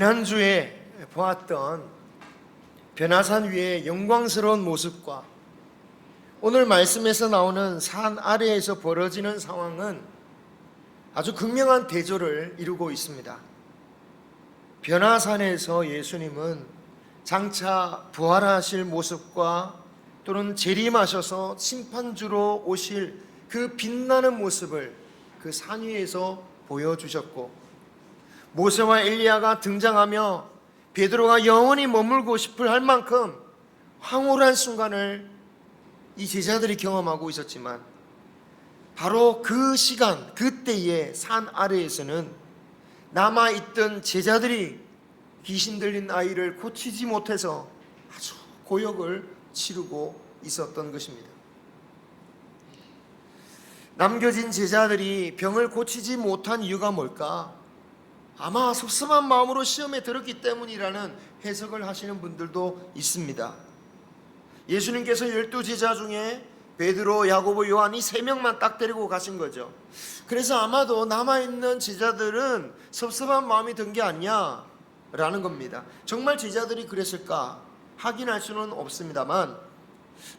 지난주에 보았던 변화산 위의 영광스러운 모습과 오늘 말씀에서 나오는 산 아래에서 벌어지는 상황은 아주 극명한 대조를 이루고 있습니다. 변화산에서 예수님은 장차 부활하실 모습과 또는 재림하셔서 심판주로 오실 그 빛나는 모습을 그 산 위에서 보여주셨고, 모세와 엘리야가 등장하며 베드로가 영원히 머물고 싶을 할 만큼 황홀한 순간을 이 제자들이 경험하고 있었지만, 바로 그 시간 그때의 산 아래에서는 남아있던 제자들이 귀신 들린 아이를 고치지 못해서 아주 고역을 치르고 있었던 것입니다. 남겨진 제자들이 병을 고치지 못한 이유가 뭘까? 아마 섭섭한 마음으로 시험에 들었기 때문이라는 해석을 하시는 분들도 있습니다. 예수님께서 12제자 중에 베드로, 야고보, 요한 이 3명만 딱 데리고 가신 거죠. 그래서 아마도 남아있는 제자들은 섭섭한 마음이 든 게 아니냐라는 겁니다. 정말 제자들이 그랬을까? 확인할 수는 없습니다만,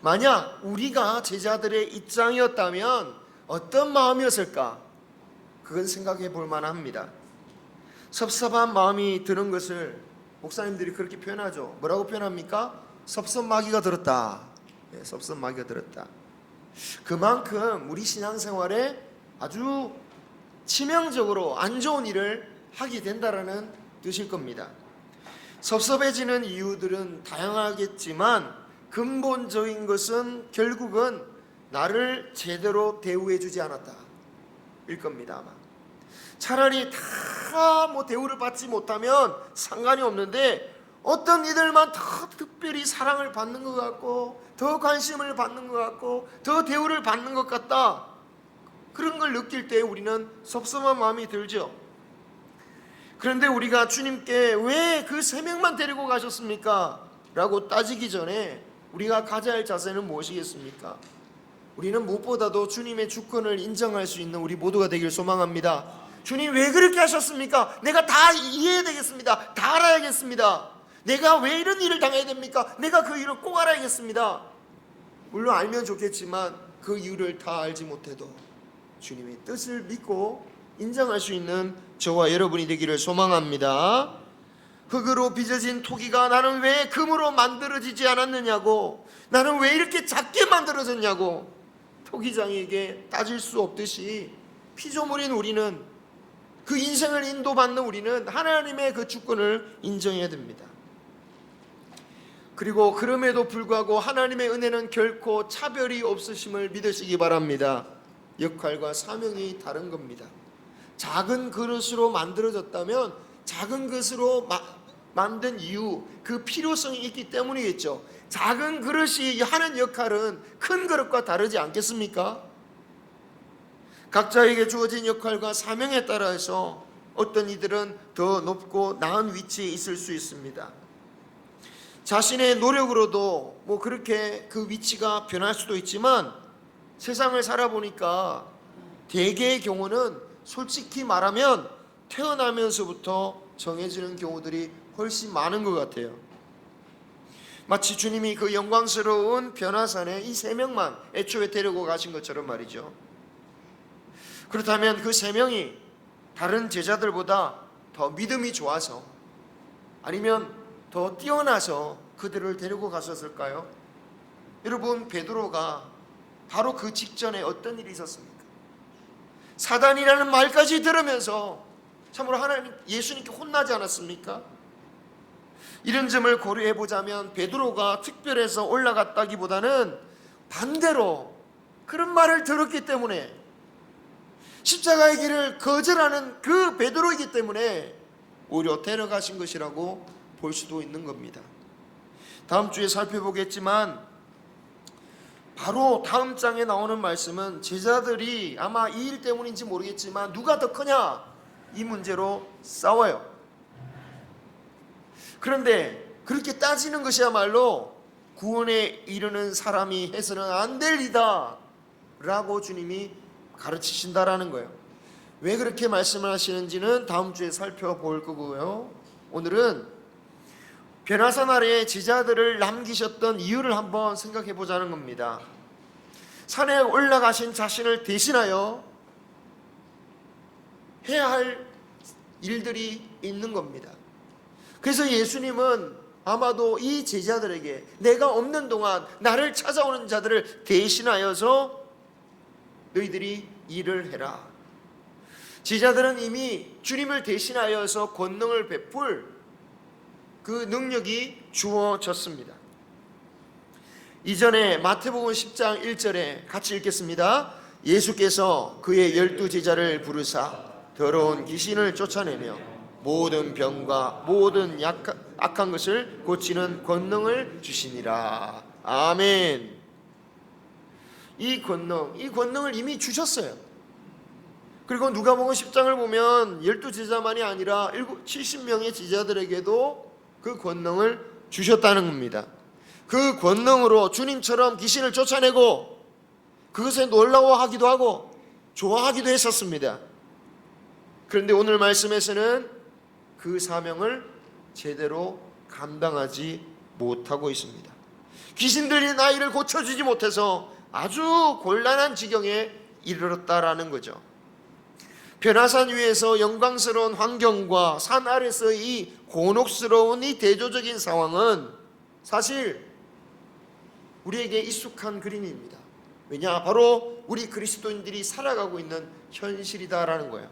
만약 우리가 제자들의 입장이었다면 어떤 마음이었을까? 그건 생각해 볼 만합니다. 섭섭한 마음이 드는 것을 목사님들이 그렇게 표현하죠. 뭐라고 표현합니까? 섭섭마귀가 들었다. 섭섭마귀가 들었다. 그만큼 우리 신앙생활에 아주 치명적으로 안 좋은 일을 하게 된다라는 뜻일 겁니다. 섭섭해지는 이유들은 다양하겠지만 근본적인 것은 결국은 나를 제대로 대우해주지 않았다 일 겁니다. 아마 차라리 다 대우를 받지 못하면 상관이 없는데, 어떤 이들만 더 특별히 사랑을 받는 것 같고 더 관심을 받는 것 같고 더 대우를 받는 것 같다, 그런 걸 느낄 때 우리는 섭섭한 마음이 들죠. 그런데 우리가 주님께 왜 그 3명만 데리고 가셨습니까? 라고 따지기 전에 우리가 가져야 할 자세는 무엇이겠습니까? 우리는 무엇보다도 주님의 주권을 인정할 수 있는 우리 모두가 되길 소망합니다. 주님 왜 그렇게 하셨습니까? 내가 다 이해해야 되겠습니다. 다 알아야겠습니다. 내가 왜 이런 일을 당해야 됩니까? 내가 그 이유를 꼭 알아야겠습니다. 물론 알면 좋겠지만 그 이유를 다 알지 못해도 주님의 뜻을 믿고 인정할 수 있는 저와 여러분이 되기를 소망합니다. 흙으로 빚어진 토기가 나는 왜 금으로 만들어지지 않았느냐고, 나는 왜 이렇게 작게 만들어졌냐고 토기장에게 따질 수 없듯이, 피조물인 우리는, 그 인생을 인도받는 우리는 하나님의 그 주권을 인정해야 됩니다. 그리고 그럼에도 불구하고 하나님의 은혜는 결코 차별이 없으심을 믿으시기 바랍니다. 역할과 사명이 다른 겁니다. 작은 그릇으로 만들어졌다면 작은 그릇으로 만든 이유, 그 필요성이 있기 때문이겠죠. 작은 그릇이 하는 역할은 큰 그릇과 다르지 않겠습니까? 각자에게 주어진 역할과 사명에 따라서 어떤 이들은 더 높고 나은 위치에 있을 수 있습니다. 자신의 노력으로도 그렇게 그 위치가 변할 수도 있지만, 세상을 살아보니까 대개의 경우는 솔직히 말하면 태어나면서부터 정해지는 경우들이 훨씬 많은 것 같아요. 마치 주님이 그 영광스러운 변화산에 이 3명만 애초에 데리고 가신 것처럼 말이죠. 그렇다면 그 3명이 다른 제자들보다 더 믿음이 좋아서, 아니면 더 뛰어나서 그들을 데리고 갔었을까요? 여러분, 베드로가 바로 그 직전에 어떤 일이 있었습니까? 사단이라는 말까지 들으면서 참으로 하나님, 예수님께 혼나지 않았습니까? 이런 점을 고려해 보자면 베드로가 특별해서 올라갔다기보다는 반대로 그런 말을 들었기 때문에, 십자가의 길을 거절하는 그 베드로이기 때문에 오히려 데려가신 것이라고 볼 수도 있는 겁니다. 다음 주에 살펴보겠지만, 바로 다음 장에 나오는 말씀은 제자들이 아마 이 일 때문인지 모르겠지만 누가 더 크냐, 이 문제로 싸워요. 그런데 그렇게 따지는 것이야말로 구원에 이르는 사람이 해서는 안 될 일이다 라고 주님이 가르치신다라는 거예요. 왜 그렇게 말씀을 하시는지는 다음 주에 살펴볼 거고요. 오늘은 변화산 아래에 제자들을 남기셨던 이유를 한번 생각해 보자는 겁니다. 산에 올라가신 자신을 대신하여 해야 할 일들이 있는 겁니다. 그래서 예수님은 아마도 이 제자들에게 내가 없는 동안 나를 찾아오는 자들을 대신하여서 너희들이 일을 해라. 제자들은 이미 주님을 대신하여서 권능을 베풀 그 능력이 주어졌습니다. 이전에 마태복음 10장 1절에 같이 읽겠습니다. 예수께서 그의 12 제자를 부르사 더러운 귀신을 쫓아내며 모든 병과 모든 악한 것을 고치는 권능을 주시니라. 아멘. 이 권능을 이미 주셨어요. 그리고 누가복음 10장을 보면 12 제자만이 아니라 70명의 제자들에게도 그 권능을 주셨다는 겁니다. 그 권능으로 주님처럼 귀신을 쫓아내고 그것에 놀라워하기도 하고 좋아하기도 했었습니다. 그런데 오늘 말씀에서는 그 사명을 제대로 감당하지 못하고 있습니다. 귀신 들린 아이를 고쳐주지 못해서 아주 곤란한 지경에 이르렀다라는 거죠. 변화산 위에서 영광스러운 환경과 산 아래서 이 곤혹스러운 이 대조적인 상황은 사실 우리에게 익숙한 그림입니다. 왜냐? 바로 우리 그리스도인들이 살아가고 있는 현실이다라는 거예요.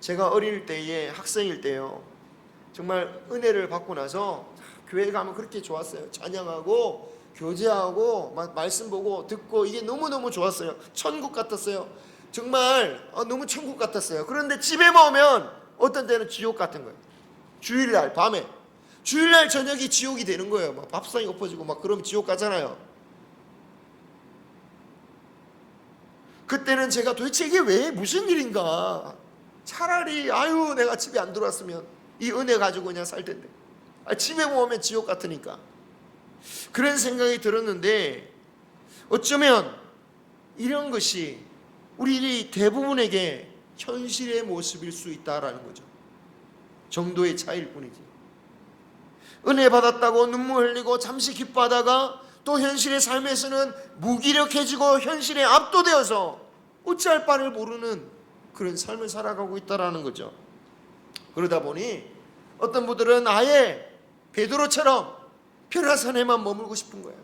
제가 어릴 때에 학생일 때요, 정말 은혜를 받고 나서 교회 가면 그렇게 좋았어요. 찬양하고 교제하고 막 말씀 보고 듣고 이게 너무너무 좋았어요. 천국 같았어요. 정말 너무 천국 같았어요. 그런데 집에만 오면 어떤 때는 지옥 같은 거예요. 주일날 밤에, 주일날 저녁이 지옥이 되는 거예요. 막 밥상이 엎어지고 막 그러면 지옥 가잖아요. 그때는 제가 도대체 이게 왜 무슨 일인가, 차라리 아유 내가 집에 안 들어왔으면 이 은혜 가지고 그냥 살 텐데, 집에 오면 지옥 같으니까 그런 생각이 들었는데, 어쩌면 이런 것이 우리 대부분에게 현실의 모습일 수 있다라는 거죠. 정도의 차이일 뿐이지. 은혜 받았다고 눈물 흘리고 잠시 기뻐하다가 또 현실의 삶에서는 무기력해지고 현실에 압도되어서 어찌할 바를 모르는 그런 삶을 살아가고 있다라는 거죠. 그러다 보니 어떤 분들은 아예 베드로처럼 변화산에만 머물고 싶은 거예요.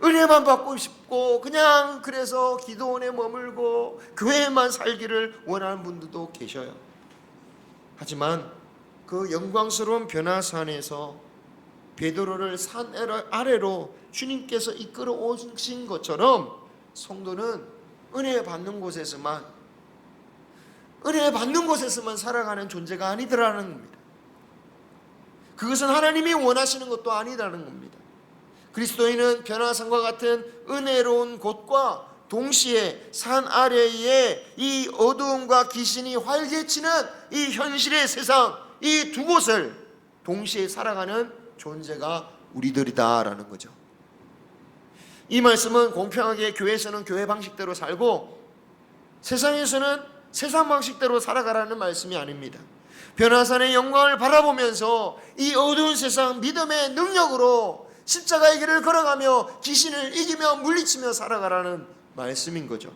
은혜만 받고 싶고 그냥 그래서 기도원에 머물고 교회에만 살기를 원하는 분들도 계셔요. 하지만 그 영광스러운 변화산에서 베드로를 산 아래로 주님께서 이끌어 오신 것처럼 성도는 은혜 받는 곳에서만 살아가는 존재가 아니더라는 겁니다. 그것은 하나님이 원하시는 것도 아니라는 겁니다. 그리스도인은 변화산과 같은 은혜로운 곳과 동시에 산 아래에 이 어두움과 귀신이 활개치는 이 현실의 세상, 이 두 곳을 동시에 살아가는 존재가 우리들이다라는 거죠. 이 말씀은 공평하게 교회에서는 교회 방식대로 살고 세상에서는 세상 방식대로 살아가라는 말씀이 아닙니다. 변화산의 영광을 바라보면서 이 어두운 세상 믿음의 능력으로 십자가의 길을 걸어가며 귀신을 이기며 물리치며 살아가라는 말씀인 거죠.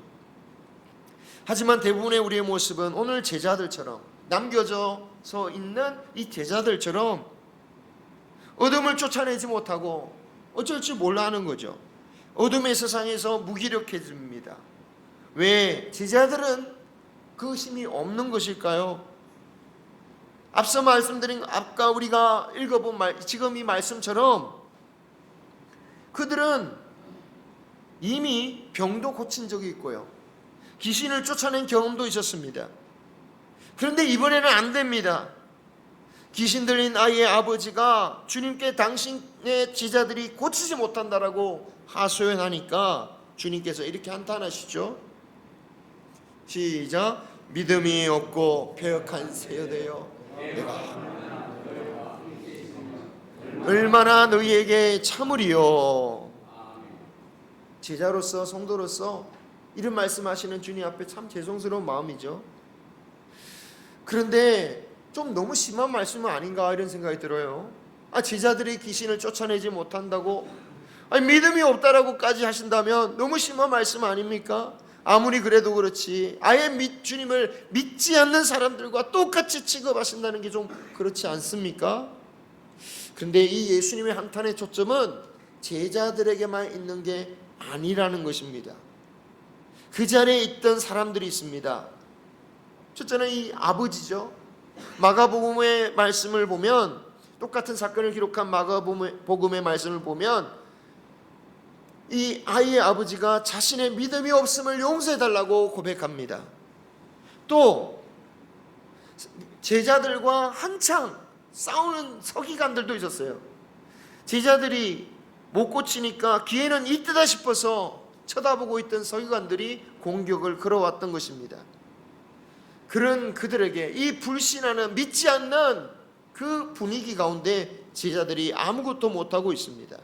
하지만 대부분의 우리의 모습은 오늘 제자들처럼, 남겨져서 있는 이 제자들처럼 어둠을 쫓아내지 못하고 어쩔 줄 몰라 하는 거죠. 어둠의 세상에서 무기력해집니다. 왜? 제자들은 그 힘이 없는 것일까요? 앞서 말씀드린, 아까 우리가 읽어본 지금 이 말씀처럼 그들은 이미 병도 고친 적이 있고요, 귀신을 쫓아낸 경험도 있었습니다. 그런데 이번에는 안 됩니다. 귀신 들린 아이의 아버지가 주님께 당신의 제자들이 고치지 못한다라고 하소연하니까 주님께서 이렇게 한탄하시죠. 시작. 믿음이 없고 패역한 세대여, 내가 얼마나 너희에게 참으리요. 제자로서, 성도로서 이런 말씀하시는 주님 앞에 참 죄송스러운 마음이죠. 그런데 좀 너무 심한 말씀은 아닌가 이런 생각이 들어요. 제자들이 귀신을 쫓아내지 못한다고, 믿음이 없다라고까지 하신다면 너무 심한 말씀 아닙니까? 아무리 그래도 그렇지 아예 주님을 믿지 않는 사람들과 똑같이 취급하신다는 게 좀 그렇지 않습니까? 그런데 이 예수님의 한탄의 초점은 제자들에게만 있는 게 아니라는 것입니다. 그 자리에 있던 사람들이 있습니다. 첫째는 이 아버지죠. 마가복음의 말씀을 보면, 똑같은 사건을 기록한 마가복음의 말씀을 보면 이 아이의 아버지가 자신의 믿음이 없음을 용서해달라고 고백합니다. 또 제자들과 한창 싸우는 서기관들도 있었어요. 제자들이 못 고치니까 기회는 이때다 싶어서 쳐다보고 있던 서기관들이 공격을 걸어왔던 것입니다. 그런 그들에게 이 불신하는, 믿지 않는 그 분위기 가운데 제자들이 아무것도 못하고 있습니다.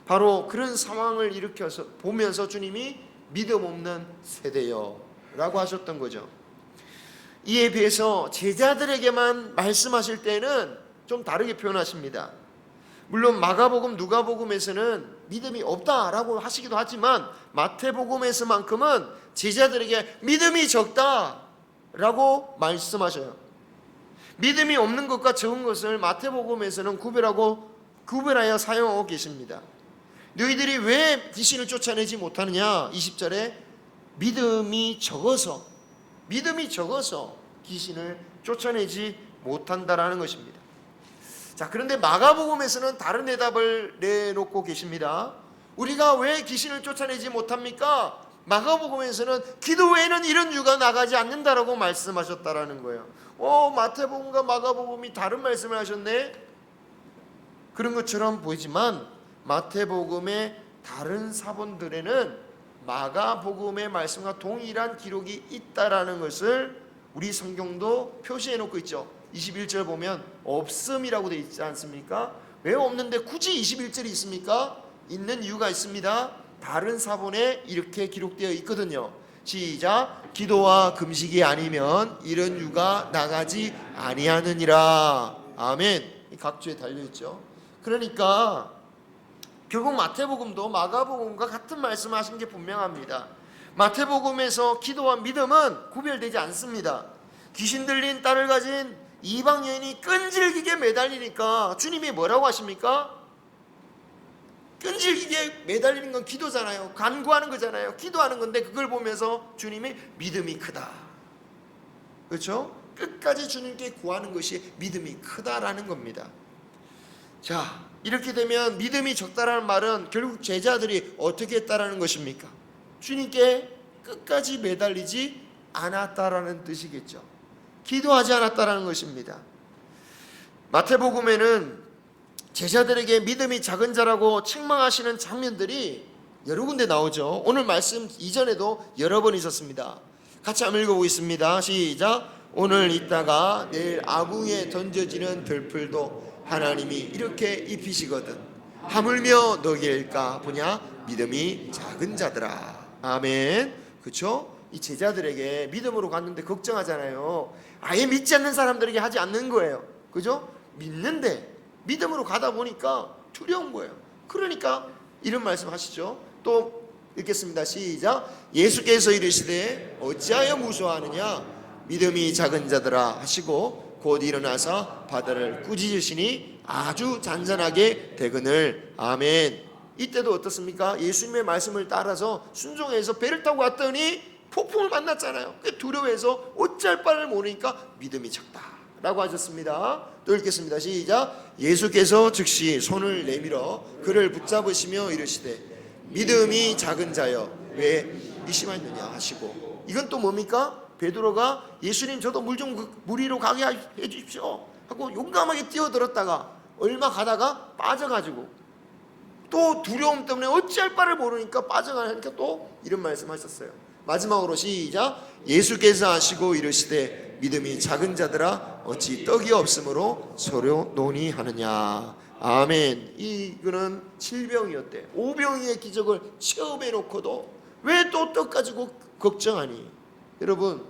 바로 그런 상황을 일으켜서 보면서 주님이 믿음 없는 세대여 라고 하셨던 거죠. 이에 비해서 제자들에게만 말씀하실 때는 좀 다르게 표현하십니다. 물론 마가복음, 누가복음에서는 믿음이 없다라고 하시기도 하지만 마태복음에서만큼은 제자들에게 믿음이 적다라고 말씀하셔요. 믿음이 없는 것과 적은 것을 마태복음에서는 구별하여 사용하고 계십니다. 너희들이 왜 귀신을 쫓아내지 못하느냐? 20절에 믿음이 적어서 귀신을 쫓아내지 못한다라는 것입니다. 자, 그런데 마가복음에서는 다른 대답을 내놓고 계십니다. 우리가 왜 귀신을 쫓아내지 못합니까? 마가복음에서는 기도 외에는 이런 유가 나가지 않는다라고 말씀하셨다라는 거예요. 마태복음과 마가복음이 다른 말씀을 하셨네? 그런 것처럼 보이지만 마태복음의 다른 사본들에는 마가복음의 말씀과 동일한 기록이 있다라는 것을 우리 성경도 표시해 놓고 있죠. 21절 보면 없음이라고 되어 있지 않습니까? 왜 없는데 굳이 21절이 있습니까? 있는 이유가 있습니다. 다른 사본에 이렇게 기록되어 있거든요. 시작. 기도와 금식이 아니면 이런 유가 나가지 아니하느니라. 아멘. 각주에 달려있죠. 그러니까 결국 마태복음도 마가복음과 같은 말씀하신 게 분명합니다. 마태복음에서 기도와 믿음은 구별되지 않습니다. 귀신 들린 딸을 가진 이방 여인이 끈질기게 매달리니까 주님이 뭐라고 하십니까? 끈질기게 매달리는 건 기도잖아요. 간구하는 거잖아요. 기도하는 건데 그걸 보면서 주님이 믿음이 크다. 그렇죠? 끝까지 주님께 구하는 것이 믿음이 크다라는 겁니다. 자, 이렇게 되면 믿음이 적다라는 말은 결국 제자들이 어떻게 했다라는 것입니까? 주님께 끝까지 매달리지 않았다라는 뜻이겠죠. 기도하지 않았다라는 것입니다. 마태복음에는 제자들에게 믿음이 작은 자라고 책망하시는 장면들이 여러 군데 나오죠. 오늘 말씀 이전에도 여러 번 있었습니다. 같이 한번 읽어보겠습니다. 시작. 오늘 있다가 내일 아궁이에 던져지는 들풀도 하나님이 이렇게 입히시거든 하물며 너희일까 보냐 믿음이 작은 자들아. 아멘. 그렇죠? 이 제자들에게 믿음으로 갔는데 걱정하잖아요. 아예 믿지 않는 사람들에게 하지 않는 거예요. 그죠? 믿는데 믿음으로 가다 보니까 두려운 거예요. 그러니까 이런 말씀 하시죠. 또 읽겠습니다. 시작. 예수께서 이르시되 어찌하여 무서워하느냐 믿음이 작은 자들아 하시고 곧 일어나서 바다를 꾸짖으시니 아주 잔잔하게 되거늘. 아멘. 이때도 어떻습니까? 예수님의 말씀을 따라서 순종해서 배를 타고 왔더니 폭풍을 만났잖아요. 두려워해서 어찌할 바를 모르니까 믿음이 작다라고 하셨습니다. 또 읽겠습니다. 시작. 예수께서 즉시 손을 내밀어 그를 붙잡으시며 이르시되 믿음이 작은 자여 왜 의심하느냐 하시고. 이건 또 뭡니까? 베드로가 예수님 저도 물 위로 가게 해 주십시오 하고 용감하게 뛰어들었다가 얼마 가다가 빠져가지고 또 두려움 때문에 어찌할 바를 모르니까 빠져가니까 또 이런 말씀하셨어요. 마지막으로 시작. 예수께서 하시고 이르시되 믿음이 작은 자들아 어찌 떡이 없으므로 서로 논의하느냐. 아멘. 이거는 7병이었대. 5병의 기적을 체험해 놓고도 왜 또 떡 가지고 걱정하니? 여러분,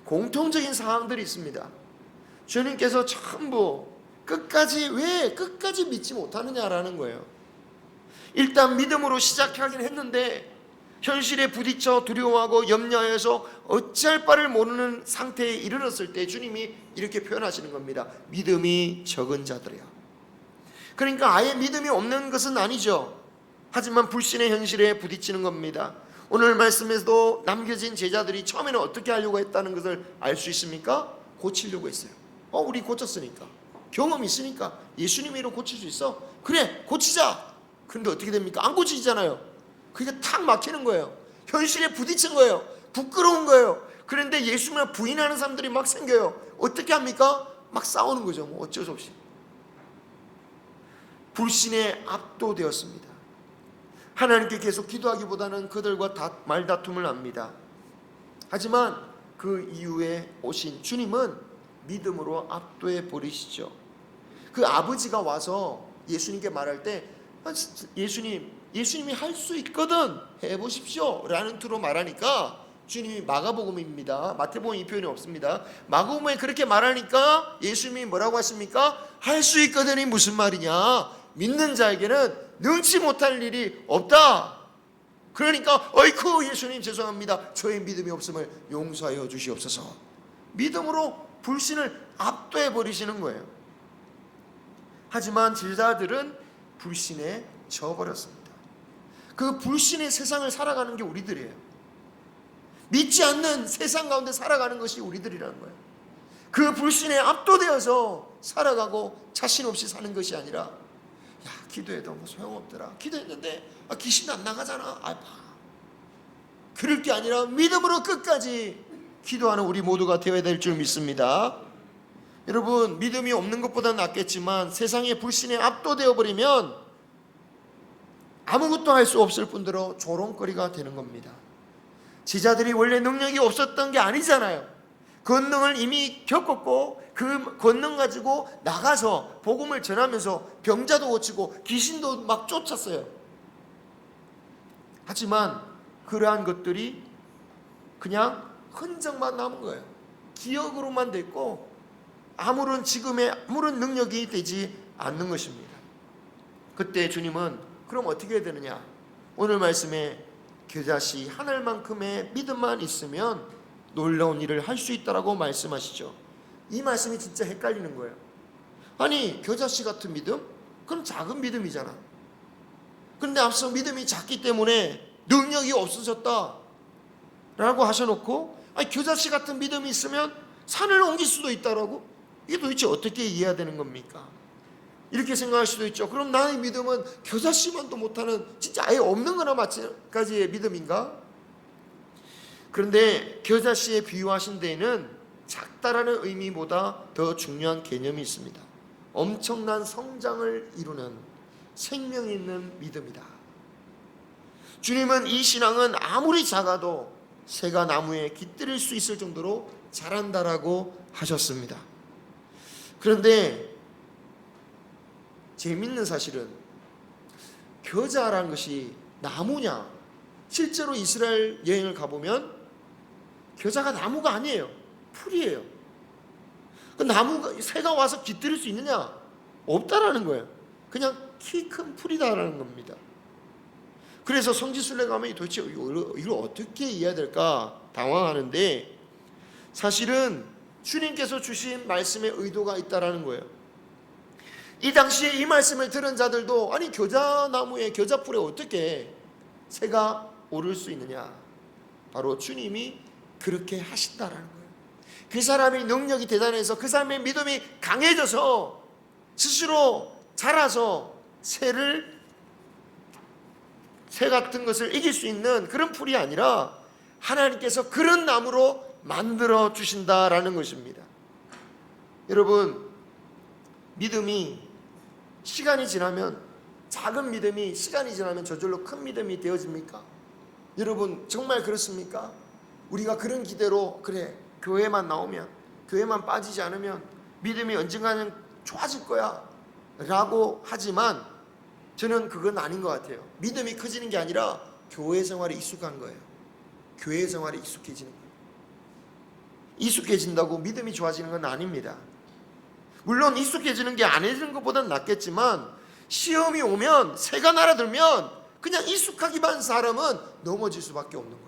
공통적인 상황들이 있습니다. 주님께서 전부 끝까지, 왜 끝까지 믿지 못하느냐라는 거예요. 일단 믿음으로 시작하긴 했는데 현실에 부딪혀 두려워하고 염려해서 어찌할 바를 모르는 상태에 이르렀을 때 주님이 이렇게 표현하시는 겁니다. 믿음이 적은 자들이야. 그러니까 아예 믿음이 없는 것은 아니죠. 하지만 불신의 현실에 부딪히는 겁니다. 오늘 말씀에서도 남겨진 제자들이 처음에는 어떻게 하려고 했다는 것을 알 수 있습니까? 고치려고 했어요. 우리 고쳤으니까, 경험이 있으니까 예수님으로 고칠 수 있어, 그래 고치자. 그런데 어떻게 됩니까? 안 고치잖아요. 그게 탁 막히는 거예요. 현실에 부딪힌 거예요. 부끄러운 거예요. 그런데 예수님을 부인하는 사람들이 막 생겨요. 어떻게 합니까? 막 싸우는 거죠. 뭐 어쩔 수 없이. 불신에 압도되었습니다. 하나님께 계속 기도하기보다는 그들과 말다툼을 합니다. 하지만 그 이후에 오신 주님은 믿음으로 압도해 버리시죠. 그 아버지가 와서 예수님께 말할 때 예수님이 할 수 있거든 해보십시오 라는 투로 말하니까, 주님이 마가복음입니다. 마태복음 이 표현이 없습니다. 마가복음에 그렇게 말하니까 예수님이 뭐라고 하십니까? 할 수 있거든이 무슨 말이냐, 믿는 자에게는 능치 못할 일이 없다. 그러니까 어이쿠 예수님 죄송합니다, 저의 믿음이 없음을 용서하여 주시옵소서. 믿음으로 불신을 압도해 버리시는 거예요. 하지만 제자들은 불신에 져버렸습니다. 그 불신의 세상을 살아가는 게 우리들이에요. 믿지 않는 세상 가운데 살아가는 것이 우리들이라는 거예요. 그 불신에 압도되어서 살아가고 자신 없이 사는 것이 아니라, 기도해도 뭐 소용없더라, 기도했는데 귀신 안 나가잖아, 그럴 게 아니라 믿음으로 끝까지 기도하는 우리 모두가 되어야 될 줄 믿습니다. 여러분, 믿음이 없는 것보다는 낫겠지만 세상의 불신에 압도되어 버리면 아무것도 할 수 없을 뿐더러 조롱거리가 되는 겁니다. 제자들이 원래 능력이 없었던 게 아니잖아요. 권능을 이미 겪었고 그 권능 가지고 나가서 복음을 전하면서 병자도 고치고 귀신도 막 쫓았어요. 하지만 그러한 것들이 그냥 흔적만 남은 거예요. 기억으로만 됐고 아무런 지금의 아무런 능력이 되지 않는 것입니다. 그때 주님은 그럼 어떻게 해야 되느냐? 오늘 말씀에 겨자씨 하늘만큼의 믿음만 있으면 놀라운 일을 할 수 있다라고 말씀하시죠. 이 말씀이 진짜 헷갈리는 거예요. 아니, 겨자씨 같은 믿음? 그럼 작은 믿음이잖아. 그런데 앞서 믿음이 작기 때문에 능력이 없어졌다 라고 하셔놓고, 아니, 겨자씨 같은 믿음이 있으면 산을 옮길 수도 있다라고? 이게 도대체 어떻게 이해해야 되는 겁니까? 이렇게 생각할 수도 있죠. 그럼 나의 믿음은 겨자씨만도 못하는 진짜 아예 없는 거나 마찬가지의 믿음인가? 그런데 겨자씨에 비유하신 데에는 작다라는 의미보다 더 중요한 개념이 있습니다. 엄청난 성장을 이루는 생명 있는 믿음이다. 주님은 이 신앙은 아무리 작아도 새가 나무에 깃들일 수 있을 정도로 자란다라고 하셨습니다. 그런데 재밌는 사실은 겨자라는 것이 나무냐? 실제로 이스라엘 여행을 가보면 겨자가 나무가 아니에요. 풀이에요. 그 나무가 새가 와서 깃들일 수 있느냐? 없다라는 거예요. 그냥 키 큰 풀이다라는 겁니다. 그래서 성지순례 가면 도대체 이걸 어떻게 이해해야 될까 당황하는데, 사실은 주님께서 주신 말씀의 의도가 있다라는 거예요. 이 당시에 이 말씀을 들은 자들도 아니 겨자나무에 겨자풀에 어떻게 새가 오를 수 있느냐? 바로 주님이 그렇게 하신다라는 거예요. 그 사람이 능력이 대단해서 그 사람의 믿음이 강해져서 스스로 자라서 새 같은 것을 이길 수 있는 그런 풀이 아니라 하나님께서 그런 나무로 만들어 주신다라는 것입니다. 여러분, 믿음이 시간이 지나면, 작은 믿음이 시간이 지나면 저절로 큰 믿음이 되어집니까? 여러분, 정말 그렇습니까? 우리가 그런 기대로 그래 교회만 나오면, 교회만 빠지지 않으면 믿음이 언젠가는 좋아질 거야 라고 하지만 저는 그건 아닌 것 같아요. 믿음이 커지는 게 아니라 교회 생활에 익숙한 거예요. 교회 생활에 익숙해지는 거예요. 익숙해진다고 믿음이 좋아지는 건 아닙니다. 물론 익숙해지는 게 안 해지는 것보다는 낫겠지만 시험이 오면 새가 날아들면 그냥 익숙하기만 한 사람은 넘어질 수밖에 없는 거예요.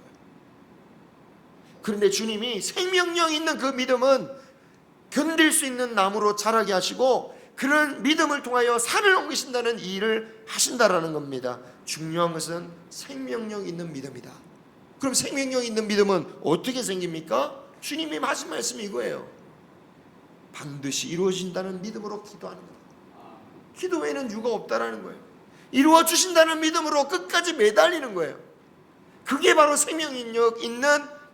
그런데 주님이 생명력 있는 그 믿음은 견딜 수 있는 나무로 자라게 하시고 그런 믿음을 통하여 산을 옮기신다는 이 일을 하신다라는 겁니다. 중요한 것은 생명력 있는 믿음이다. 그럼 생명력 있는 믿음은 어떻게 생깁니까? 주님이 하신 말씀이 이거예요. 반드시 이루어진다는 믿음으로 기도하는 거예요. 기도 외에는 유가 없다라는 거예요. 이루어 주신다는 믿음으로 끝까지 매달리는 거예요. 그게 바로 생명력 있는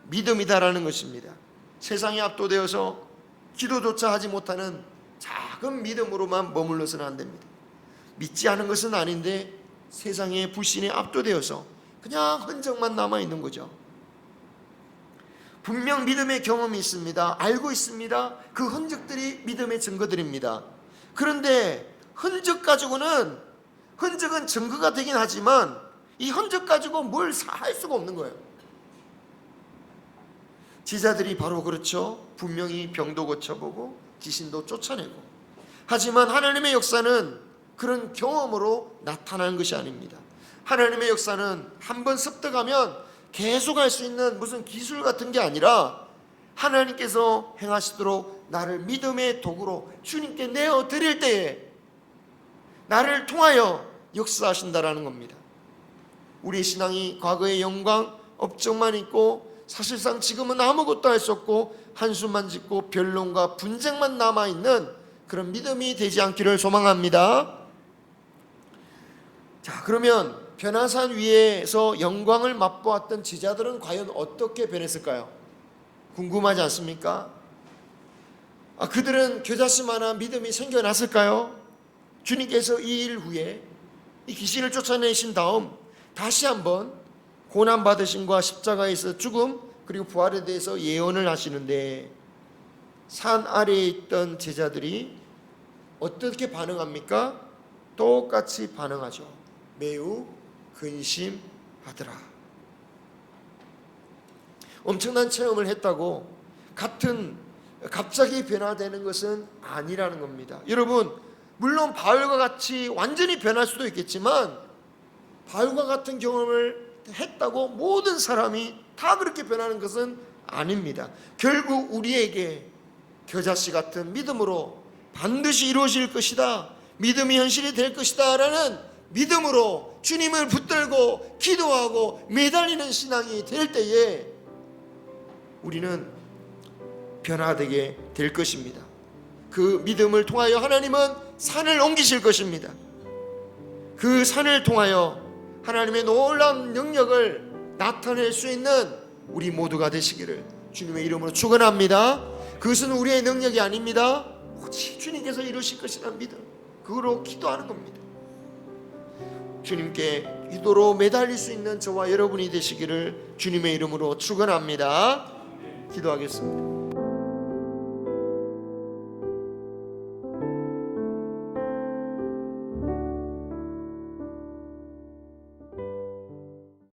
믿음이다라는 것입니다. 세상에 압도되어서 기도조차 하지 못하는 작은 믿음으로만 머물러서는 안 됩니다. 믿지 않은 것은 아닌데 세상의 불신에 압도되어서 그냥 흔적만 남아있는 거죠. 분명 믿음의 경험이 있습니다. 알고 있습니다. 그 흔적들이 믿음의 증거들입니다. 그런데 흔적은 증거가 되긴 하지만 이 흔적 가지고 뭘 할 수가 없는 거예요. 제자들이 바로 그렇죠. 분명히 병도 고쳐보고 귀신도 쫓아내고, 하지만 하나님의 역사는 그런 경험으로 나타나는 것이 아닙니다. 하나님의 역사는 한번 습득하면 계속 할 수 있는 무슨 기술 같은 게 아니라 하나님께서 행하시도록 나를 믿음의 도구로 주님께 내어드릴 때에 나를 통하여 역사하신다라는 겁니다. 우리의 신앙이 과거의 영광, 업적만 있고 사실상 지금은 아무것도 할 수 없고 한숨만 짓고 변론과 분쟁만 남아있는 그런 믿음이 되지 않기를 소망합니다. 자, 그러면 변화산 위에서 영광을 맛보았던 제자들은 과연 어떻게 변했을까요? 궁금하지 않습니까? 그들은 겨자씨만한 믿음이 생겨났을까요? 주님께서 이 일 후에 이 귀신을 쫓아내신 다음 다시 한번 고난받으심과 십자가에서 죽음 그리고 부활에 대해서 예언을 하시는데 산 아래에 있던 제자들이 어떻게 반응합니까? 똑같이 반응하죠. 매우 근심하더라. 엄청난 체험을 했다고 갑자기 변화되는 것은 아니라는 겁니다. 여러분, 물론 바울과 같이 완전히 변할 수도 있겠지만 바울과 같은 경험을 했다고 모든 사람이 다 그렇게 변하는 것은 아닙니다. 결국 우리에게 겨자씨 같은 믿음으로 반드시 이루어질 것이다, 믿음이 현실이 될 것이다 라는 믿음으로 주님을 붙들고 기도하고 매달리는 신앙이 될 때에 우리는 변화되게 될 것입니다. 그 믿음을 통하여 하나님은 산을 옮기실 것입니다. 그 산을 통하여 하나님의 놀라운 능력을 나타낼 수 있는 우리 모두가 되시기를 주님의 이름으로 축원합니다. 그것은 우리의 능력이 아닙니다. 오직 주님께서 이루실 것이라는 믿음, 그거로 기도하는 겁니다. 주님께 기도로 매달릴 수 있는 저와 여러분이 되시기를 주님의 이름으로 축원합니다. 기도하겠습니다.